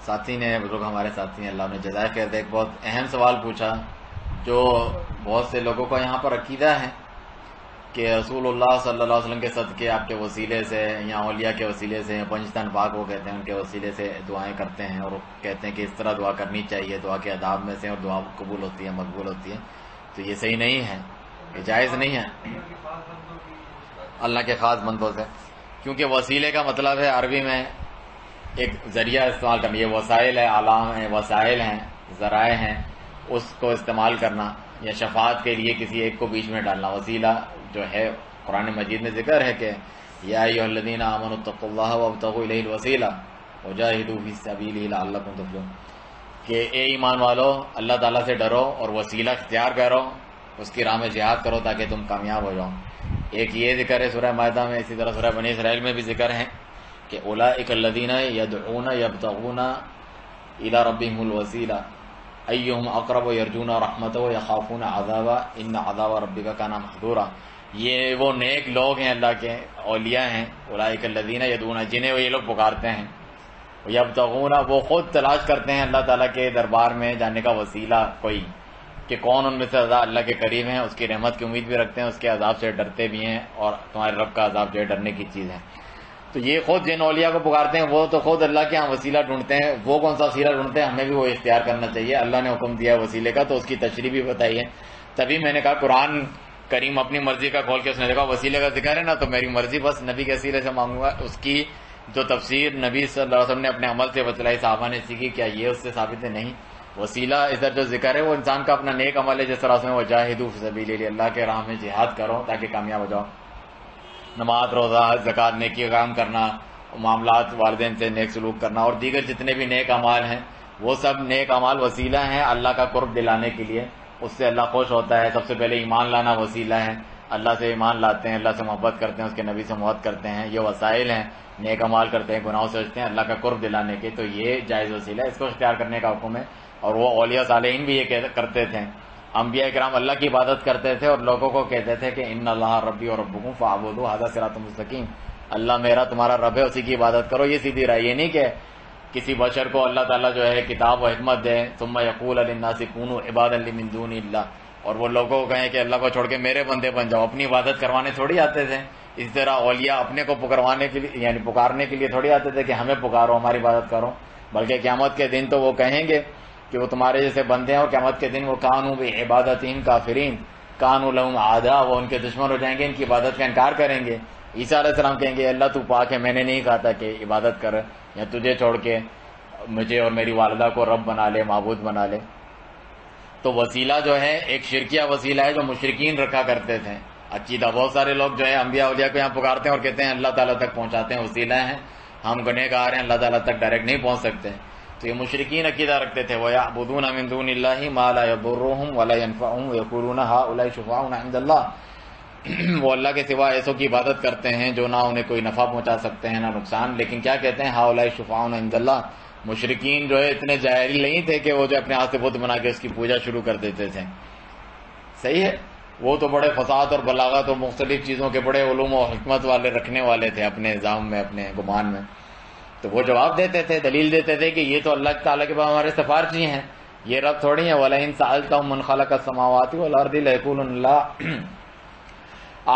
ساتھی نے بزرگ ہمارے ساتھی ہیں اللہ نے جزائے خیر دے، ایک بہت اہم سوال پوچھا جو بہت سے لوگوں کا یہاں پر عقیدہ ہے کہ رسول اللہ صلی اللہ علیہ وسلم کے صدقے آپ کے وسیلے سے یا اولیاء کے وسیلے سے، پنجتن پاک وہ کہتے ہیں ان کے وسیلے سے دعائیں کرتے ہیں، اور کہتے ہیں کہ اس طرح دعا کرنی چاہیے، دعا کے آداب میں سے، اور دعا قبول ہوتی ہے، مقبول ہوتی ہے. تو یہ صحیح نہیں ہے، یہ جائز نہیں ہے اللہ کے خاص بندوں سے، کیونکہ وسیلے کا مطلب ہے عربی میں ایک ذریعہ استعمال کرنا. یہ وسائل ہے، علام ہیں، وسائل ہیں، ذرائع ہیں، اس کو استعمال کرنا یا شفاعت کے لیے کسی ایک کو بیچ میں ڈالنا. وسیلہ جو ہے قرآن مجید میں ذکر ہے کہ یا ایھا الذین آمنوا اتقوا اللہ وابتغوا الیہ الوسیلہ وجاہدوا فی سبیلہ لعلکم تفلحون، کہ اے ایمان والو اللہ تعالیٰ سے ڈرو اور وسیلہ اختیار کرو، اس کی راہ میں جہاد کرو تاکہ تم کامیاب ہو جاؤ. ایک یہ ذکر ہے سورہ مائدہ میں، اسی طرح سورہ بنی اسرائیل میں بھی ذکر ہے کہ اولئک الذین یدعون یبتغون الی ربہم الوسیلہ ایہم اقرب یرجون رحمتہ یخافون عذابہ ان عذاب ربک کان محذورا. یہ وہ نیک لوگ ہیں، اللہ کے اولیاء ہیں، اولئک الذین یدعون، جنہیں یہ لوگ پکارتے ہیں، یبتغون، وہ خود تلاش کرتے ہیں اللہ تعالیٰ کے دربار میں جانے کا وسیلہ کوئی، کہ کون ان میں سے زیادہ اللہ کے قریب ہیں، اس کی رحمت کی امید بھی رکھتے ہیں، اس کے عذاب سے ڈرتے بھی ہیں، اور تمہارے رب کا عذاب جو ہے ڈرنے کی چیز ہے. تو یہ خود جن اولیاء کو پکارتے ہیں وہ تو خود اللہ کے ہاں وسیلہ ڈھونڈتے ہیں. وہ کون سا وسیلہ ڈھونڈتے ہیں؟ ہمیں بھی وہ اختیار کرنا چاہیے. اللہ نے حکم دیا ہے وسیلے کا تو اس کی تشریح بھی بتائی ہے. تبھی میں نے کہا قرآن کریم اپنی مرضی کا کھول کے اس نے دیکھا وسیلے کا ذکر ہے نا، تو میری مرضی بس نبی کے وسیلے سے مانگوں گا. اس کی جو تفسیر نبی صلی اللہ علیہ وسلم نے اپنے عمل سے بتلائی، صحابہ نے سیکھی، کیا یہ اس سے ثابت ہے؟ نہیں. وسیلہ ادھر جو ذکر ہے وہ انسان کا اپنا نیک عمل ہے، جس طرح سے وجاہدوا فی سبیل اللہ، اللہ کے راہ میں جہاد کرو تاکہ کامیاب ہو جاؤ. نماز، روزہ، زکوٰۃ، نیکی کا کام کرنا، معاملات والدین سے نیک سلوک کرنا، اور دیگر جتنے بھی نیک اعمال ہیں وہ سب نیک اعمال وسیلہ ہیں اللہ کا قرب دلانے کے لیے. اس سے اللہ خوش ہوتا ہے. سب سے پہلے ایمان لانا وسیلہ ہے، اللہ سے ایمان لاتے ہیں، اللہ سے محبت کرتے ہیں، اس کے نبی سے محبت کرتے ہیں، یہ وسائل ہیں. نیک اعمال کرتے ہیں، گناہوں سے بچتے ہیں اللہ کا قرب دلانے کے، تو یہ جائز وسیلہ ہے، اس کو اختیار کرنے کا حکم ہے. اور وہ اولیاء صالحین بھی یہ کرتے تھے. انبیاء کرام اللہ کی عبادت کرتے تھے اور لوگوں کو کہتے تھے کہ ان اللہ ربی و ربکم فاعبدوہ ھذا صراط مستقیم، اللہ میرا تمہارا رب ہے، اسی کی عبادت کرو، یہ سیدھی راہ. یہ نہیں کہ کسی بشر کو اللہ تعالیٰ جو ہے کتاب و حکمت دے، ثم یقول للناس کونوا عبادا لی من دون اللہ، اور وہ لوگوں کو کہیں کہ اللہ کو چھوڑ کے میرے بندے بن جاؤ. اپنی عبادت کروانے تھوڑی آتے تھے. اسی طرح اولیاء اپنے کو پکاروانے کے لیے، یعنی پکارنے کے لیے تھوڑی آتے تھے کہ ہمیں پکارو، ہماری عبادت کرو، بلکہ قیامت کے دن تو وہ کہیں گے کہ وہ تمہارے جیسے بندے ہیں، اور قیامت کے دن وہ کانوا بعبادتہم کافرین کانوا لہم اعداء، وہ ان کے دشمن ہو جائیں گے، ان کی عبادت کا انکار کریں گے. عیسیٰ علیہ السلام کہیں گے اللہ تو پاک ہے، میں نے نہیں کہا تھا کہ عبادت کر، یا تجھے چھوڑ کے مجھے اور میری والدہ کو رب بنا لے، معبود بنا لے. تو وسیلہ جو ہے ایک شرکیہ وسیلہ ہے جو مشرکین رکھا کرتے تھے. عقیدہ بہت سارے لوگ جو ہے انبیاء اولیاء کو یہاں پکارتے ہیں اور کہتے ہیں اللہ تعالیٰ تک پہنچاتے ہیں، وسیلہ ہیں، ہم گنہگار ہیں، اللہ تعالیٰ تک ڈائریکٹ نہیں پہنچ سکتے. تو یہ مشرکین عقیدہ رکھتے تھے. وَيَعْبُدُونَ مِن دُونِ اللَّهِ مَا لَا يَضُرُّهُمْ وَلَا يَنفَعُهُمْ وَيَقُولُونَ هَؤُلَاءِ شُفَعَاؤُنَا عِندَ اللَّهِ، وہ اللہ کے سوا ایسوں کی عبادت کرتے ہیں جو نہ انہیں کوئی نفع پہنچا سکتے ہیں نہ نقصان، لیکن کیا کہتے ہیں هَؤُلَاءِ شُفَعَاؤُنَا عِندَ اللَّهِ. مشرکین جو ہے اتنے جاہل نہیں تھے کہ وہ جو اپنے ہاتھ سے بت بنا کے اس کی پوجا شروع کر دیتے تھے. صحیح ہے، وہ تو بڑے فصاحت اور بلاغت اور مختلف چیزوں کے بڑے علوم و حکمت والے رکھنے والے تھے اپنے نظام میں، اپنے گمان میں. تو وہ جواب دیتے تھے، دلیل دیتے تھے کہ یہ تو اللہ تعالیٰ کے پاس ہمارے سفارشی ہیں، یہ رب تھوڑی ہیں. وَلَئِن سَأَلْتَهُم مَّن خَلَقَ السَّمَاوَاتِ وَالْأَرْضِ لَيَقُولُنَّ اللَّهُ.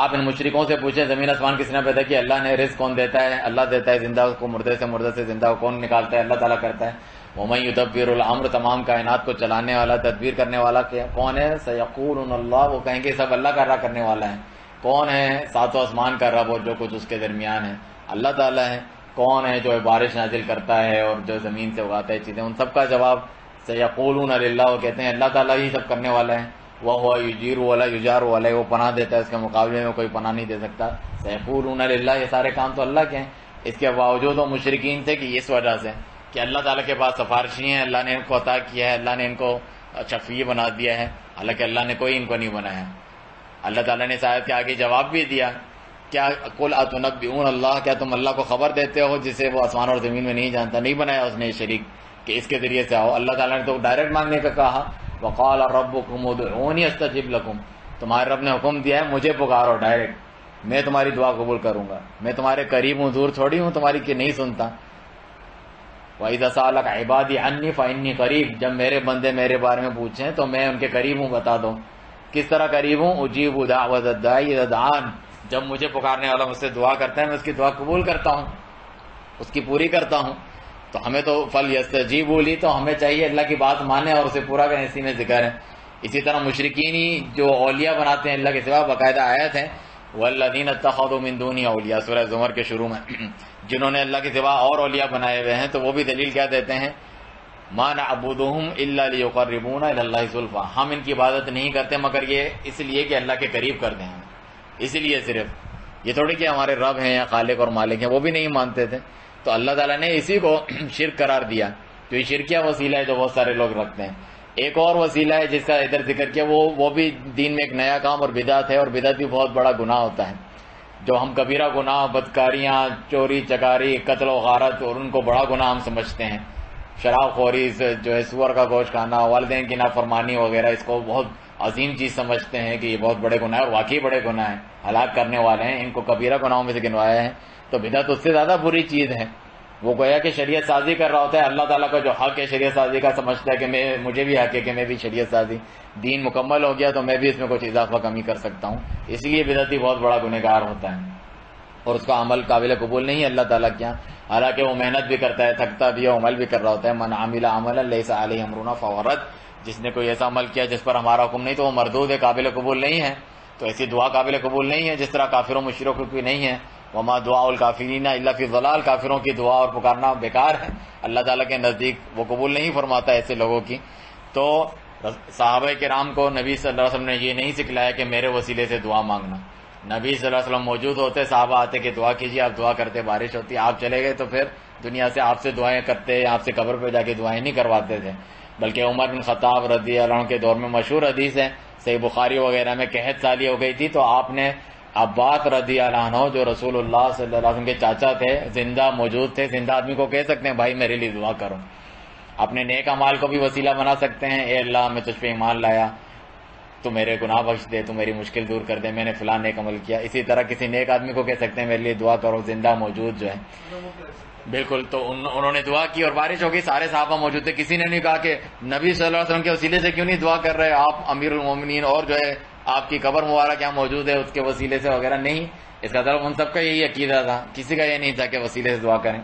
آپ ان مشرکوں سے پوچھیں زمین آسمان کس نے پیدا کیا؟ اللہ نے. رزق کون دیتا ہے؟ اللہ دیتا ہے. زندہ کو مردے سے، مردے سے زندہ کو کون نکالتا ہے؟ اللہ تعالیٰ کرتا ہے. وَمَن يُدَبِّرُ الْأَمْرَ، تمام کائنات کو چلانے والا، تدبیر کرنے والا کون ہے؟ سَيَقُولُونَ اللَّهُ، وہ کہیں گے سب اللہ کا راہ کرنے والا ہے. کون ہے ساتوں آسمان کا رب اور جو کچھ اس کے درمیان ہے؟ اللہ تعالیٰ ہے. کون ہے جو بارش نازل کرتا ہے اور جو زمین سے اگاتا ہے چیزیں؟ ان سب کا جواب سَيَقُولُونَ لِلَّهِ، وہ کہتے ہیں اللہ تعالیٰ ہی سب کرنے والا ہے. وَهُوَ يُجِيرُ وَلَا يُجَارُ عَلَيْهِ، وہ پناہ دیتا ہے، اس کے مقابلے میں کوئی پناہ نہیں دے سکتا. سَيَقُولُونَ لِلَّهِ، یہ سارے کام تو اللہ کے ہیں. اس کے باوجود وہ مشرکین تھے کہ اس وجہ سے کہ اللہ تعالیٰ کے پاس سفارشی ہیں، اللہ نے ان کو عطا کیا ہے، اللہ نے ان کو شفیع بنا دیا ہے، حالانکہ اللہ نے کوئی ان کو نہیں بنایا. اللہ تعالیٰ نے اس آیت کے آگے جواب بھی دیا، کیا قُلْ أَتُنَبِّئُونَ اللَّهَ، کیا تم اللہ کو خبر دیتے ہو جسے وہ آسمان اور زمین میں نہیں جانتا، نہیں بنایا اس نے شریک کہ اس کے ذریعے سے آؤ. اللہ تعالیٰ نے تو ڈائریکٹ مانگنے کا کہا. وَقَالَ رَبُّكُمُ ادْعُونِي اسْتَجِبْ لَكُمْ، تمہارے رب نے حکم دیا ہے مجھے پکارو ڈائریکٹ، میں تمہاری دعا قبول کروں گا. میں تمہارے قریب ہوں، دور تھوڑی ہوں تمہاری کہ نہیں سنتا. وَإِذَا سَأَلَكَ عِبَادِي عَنِّي فَإِنِّي قَرِيبٌ، جب میرے بندے میرے بارے میں پوچھیں تو میں ان کے قریب ہوں، بتا دو کس طرح قریب ہوں. اجیب دعوت الداعی اذا دعان، جب مجھے پکارنے والا مجھ سے دعا کرتا ہے میں اس کی دعا قبول کرتا ہوں، اس کی پوری کرتا ہوں. تو ہمیں تو فَلْيَسْتَجِيبُوا لِي، تو ہمیں چاہیے اللہ کی بات مانیں اور اسے پورا کریں، اسی میں ذکر ہے. اسی طرح مشرکین ہی جو اولیاء بناتے ہیں اللہ کے سوا، باقاعدہ آیت ہے وَالَّذِينَ اتَّخَذُوا مِن دُونِهِ أَوْلِيَاءَ، سورہ زمر کے شروع میں، جنہوں نے اللہ کے سوا اور اولیاء بنائے ہوئے ہیں تو وہ بھی دلیل کیا دیتے ہیں، مَا نَعْبُدُهُمْ إِلَّا لِيُقَرِّبُونَ إِلَى اللَّهِ زُلْفَىٰ، ہم ان کی عبادت نہیں کرتے مگر یہ اس لیے کہ اللہ کے قریب کر دیں ہم، اسی لیے صرف، یہ تھوڑی کہ ہمارے رب ہیں یا خالق اور مالک ہیں، وہ بھی نہیں مانتے تھے. تو اللہ تعالیٰ نے اسی کو شرک قرار دیا. تو یہ شرکیہ وسیلہ ہے جو بہت سارے لوگ رکھتے ہیں. ایک اور وسیلہ ہے جس کا ادھر ذکر کیا، وہ بھی دین میں ایک نیا کام اور بدعت ہے، اور بدعت بھی بہت بڑا گناہ ہوتا ہے. جو ہم کبیرہ گناہ، بدکاریاں، چوری چکاری، قتل و غارت، اور ان کو بڑا گناہ ہم سمجھتے ہیں، شراب خوری، جو ہے سور کا گوشت کھانا، والدین کی نافرمانی وغیرہ، اس کو بہت عظیم چیز سمجھتے ہیں کہ یہ بہت بڑے گناہ ہے، اور واقعی بڑے گناہ ہیں، ہلاک کرنے والے ہیں، ان کو کبیرہ گناہوں میں سے گنوایا ہے. تو بدعت اس سے زیادہ بری چیز ہے. وہ گویا کہ شریعت سازی کر رہا ہوتا ہے، اللہ تعالیٰ کا جو حق ہے شریعت سازی کا سمجھتا ہے کہ مجھے بھی حق ہے کہ میں بھی شریعت سازی، دین مکمل ہو گیا تو میں بھی اس میں کچھ اضافہ کمی کر سکتا ہوں، اس لیے بدعتی بہت بڑا گنہگار ہوتا ہے اور اس کا عمل قابل قبول نہیں ہے اللہ تعالیٰ کے یہاں. حالانکہ وہ محنت بھی کرتا ہے، تھکتا بھی ہے، عمل بھی کر رہا ہوتا ہے. من عمل عملا لیس علیہ امرنا فہو رد، جس نے کوئی ایسا عمل کیا جس پر ہمارا حکم نہیں تو وہ مردود ہے، قابل قبول نہیں ہے. تو ایسی دعا قابل قبول نہیں ہے جس طرح کافروں مشرکوں کی نہیں ہے. وما دعاء الکافرین الا فی ضلال، کافروں کی دعا اور پکارنا بیکار ہے، اللہ تعالیٰ کے نزدیک وہ قبول نہیں فرماتا ایسے لوگوں کی. تو صحابہ کرام کو نبی صلی اللہ علیہ وسلم نے یہ نہیں سکھلایا کہ میرے وسیلے سے دعا مانگنا. نبی صلی اللہ علیہ وسلم موجود ہوتے، صحابہ آتے کہ دعا کیجیے، آپ دعا کرتے، بارش ہوتی، آپ چلے گئے تو پھر دنیا سے آپ سے دعائیں کرتے، آپ سے قبر پہ جا کے دعائیں نہیں کرواتے تھے. بلکہ عمر بن خطاب رضی اللہ عنہ کے دور میں مشہور حدیث ہے، صحیح بخاری وغیرہ میں، قحط سالی ہو گئی تھی تو آپ نے عباس رضی اللہ عنہ جو رسول اللہ صلی اللہ علیہ وسلم کے چاچا تھے، زندہ موجود تھے، زندہ آدمی کو کہہ سکتے ہیں بھائی میرے لیے دعا کرو. اپنے نیک اعمال کو بھی وسیلہ بنا سکتے ہیں، اے اللہ میں تجھ پہ ایمان لایا، تو میرے گناہ بخش دے، تو میری مشکل دور کر دے، میں نے فلاں نیک عمل کیا. اسی طرح کسی نیک آدمی کو کہہ سکتے ہیں میرے لیے دعا کرو، زندہ موجود جو ہے. بالکل. تو انہوں نے دعا کی اور بارش ہو گئی، سارے صحابہ موجود تھے، کسی نے نہیں کہا کہ نبی صلی اللہ علیہ وسلم کے وسیلے سے کیوں نہیں دعا کر رہے آپ امیر المومنین، اور جو ہے آپ کی قبر مبارک یہاں موجود ہے اس کے وسیلے سے وغیرہ. نہیں، اس کا طرف ان سب کا یہی عقیدہ تھا، کسی کا یہ نہیں تھا کہ وسیلے سے دعا کریں.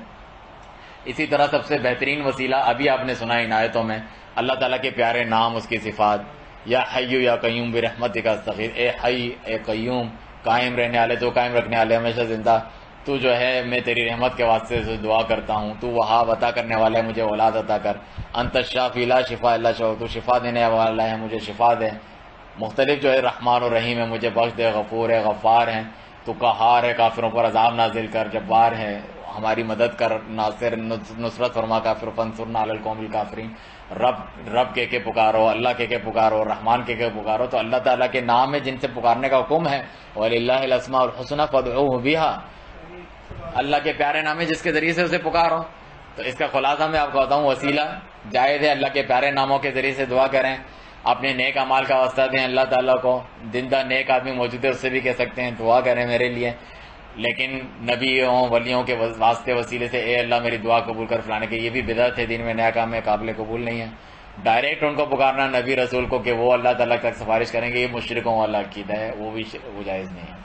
اسی طرح سب سے بہترین وسیلہ ابھی آپ نے سنا ان آیتوں میں، اللہ تعالیٰ کے پیارے نام، اس کی صفات، یا حی یا قیوم برحمتک استغیث، اے حی اے قیوم، قائم رہنے والے، تو قائم رکھنے والے، ہمیشہ زندہ، تو جو ہے میں تیری رحمت کے واسطے سے دعا کرتا ہوں، تو وہاب عطا کرنے والا ہے، مجھے اولاد عطا کر، انت الشافی لا شفاء الا شفاءک، تو شفا دینے والا ہے، مجھے شفا دے. مختلف جو ہے رحمان و رحیم ہے، مجھے بخش دے، غفور ہے، غفار ہے، تو قہار ہے، کافروں پر عذاب نازل کر، جبار ہے، ہماری مدد کر، ناصر، نصرت فرما، کافر فانصرنا علی القوم الکافرین. رب کے پکارو، اللہ کے پکارو، رحمان کے پکارو. تو اللہ تعالیٰ کے نام ہے جن سے پکارنے کا حکم ہے، وَلِلَّهِ الْأَسْمَاءُ الْحُسْنَىٰ فَادْعُوهُ بِهَا، اللہ کے پیارے نام ہے جس کے ذریعے سے اسے پکارو. تو اس کا خلاصہ میں آپ کو بتاؤں، وسیلہ جائز ہے، اللہ کے پیارے ناموں کے ذریعے سے دعا کریں، اپنے نیک اعمال کا واسطہ دیں اللہ تعالیٰ کو. زندہ نیک آدمی موجود ہے، اس سے بھی کہہ سکتے ہیں دعا کریں میرے لیے. لیکن نبیوں ولیوں کے واسطے وسیلے سے اے اللہ میری دعا قبول کر فلانے کے، یہ بھی بدعت ہے، دین میں نیا کام ہے، قابل قبول نہیں ہے. ڈائریکٹ ان کو پکارنا نبی رسول کو کہ وہ اللہ تعالیٰ تک سفارش کریں گے، یہ مشرکوں والا عقیدہ ہے، وہ جائز نہیں ہے.